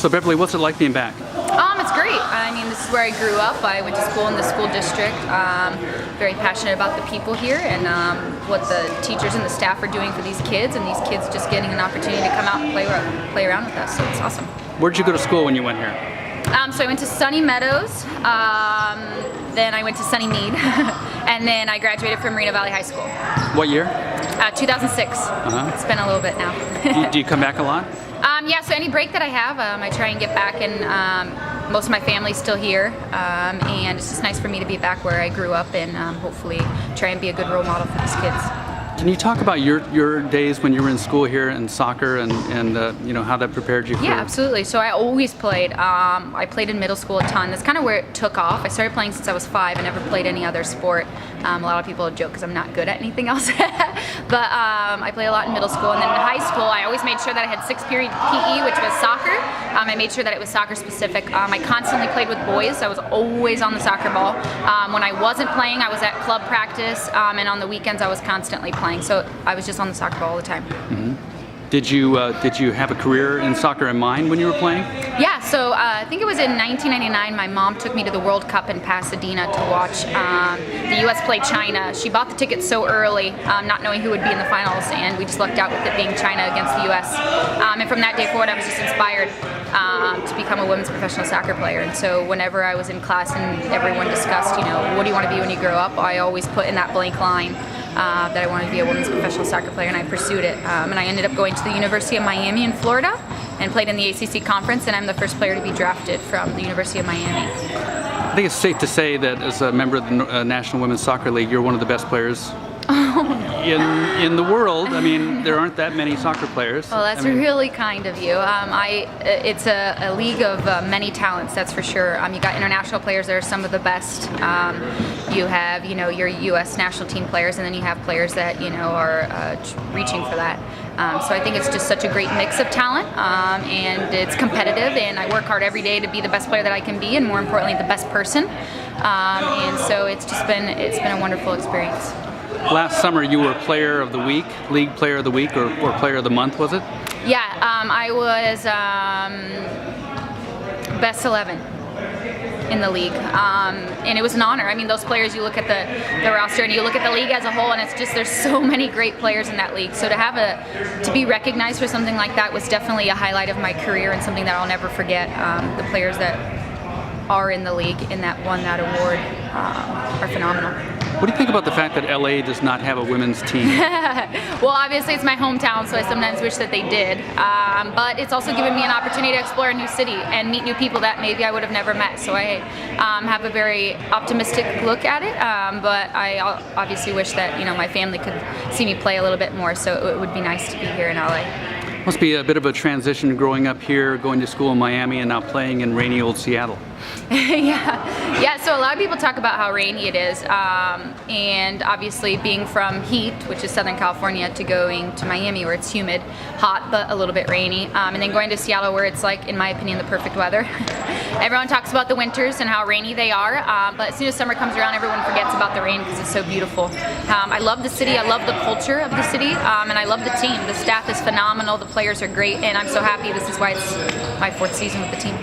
So Beverly, what's it like being back? It's great. I mean, this is where I grew up. I went to school in the school district. Very passionate about the people here and what the teachers and the staff are doing for these kids, and these kids just getting an opportunity to come out and play around with us. So it's awesome. Where did you go to school when you went here? So I went to Sunny Meadows, then I went to Sunny Mead, and then I graduated from Moreno Valley High School. What year? 2006. It's been a little bit now. Do you come back a lot? Yeah, so any break that I have, I try and get back, and most of my family's still here, and it's just nice for me to be back where I grew up and hopefully try and be a good role model for these kids. Can you talk about your days when you were in school here in soccer and you know, how that prepared you for... Yeah, absolutely. So I always played. I played in middle school a ton. That's kind of where it took off. I started playing since I was 5. I never played any other sport. A lot of people joke because I'm not good at anything else. But I played a lot in middle school, and then in high school I always made sure that I had 6-period PE, which was soccer. I made sure that it was soccer specific. I constantly played with boys. I was always on the soccer ball. When I wasn't playing, I was at club practice, and on the weekends I was constantly playing. So I was just on the soccer ball all the time. Did you have a career in soccer in mind when you were playing? Yeah, so I think it was in 1999, my mom took me to the World Cup in Pasadena to watch the U.S. play China. She bought the tickets so early, not knowing who would be in the finals, and we just lucked out with it being China against the U.S. And from that day forward, I was just inspired to become a women's professional soccer player. And so whenever I was in class and everyone discussed, you know, what do you want to be when you grow up, I always put in that blank line that I wanted to be a women's professional soccer player, and I pursued it. And I ended up going to the University of Miami in Florida and played in the ACC conference, and I'm the first player to be drafted from the University of Miami. I think it's safe to say that as a member of the National Women's Soccer League, you're one of the best players in the world. I mean, there aren't that many soccer players. Well, that's really kind of you. It's a league of many talents, that's for sure. You got international players that are some of the best. You have, you know, your U.S. national team players, and then you have players that, you know, are reaching for that. So I think it's just such a great mix of talent, and it's competitive, and I work hard every day to be the best player that I can be, and more importantly, the best person. And so it's been a wonderful experience. Last summer you were Player of the Week, League Player of the Week, or Player of the Month, was it? Yeah, I was best 11 in the league, and it was an honor. I mean, those players, you look at the roster and you look at the league as a whole, and it's just, there's so many great players in that league. So to be recognized for something like that was definitely a highlight of my career and something that I'll never forget. The players that are in the league and that won that award are phenomenal. What do you think about the fact that LA does not have a women's team? Well, obviously it's my hometown, so I sometimes wish that they did. But it's also given me an opportunity to explore a new city and meet new people that maybe I would have never met. So I have a very optimistic look at it. But I obviously wish that, you know, my family could see me play a little bit more. So it would be nice to be here in LA. Must be a bit of a transition growing up here, going to school in Miami, and now playing in rainy old Seattle. Yeah. So a lot of people talk about how rainy it is, and obviously being from heat, which is Southern California, to going to Miami where it's humid, hot but a little bit rainy, and then going to Seattle where it's, like, in my opinion, the perfect weather. Everyone talks about the winters and how rainy they are, but as soon as summer comes around, everyone forgets about the rain because it's so beautiful. I love the city, I love the culture of the city, and I love the team. The staff is phenomenal, the players are great, and I'm so happy. This is why it's my 4th season with the team.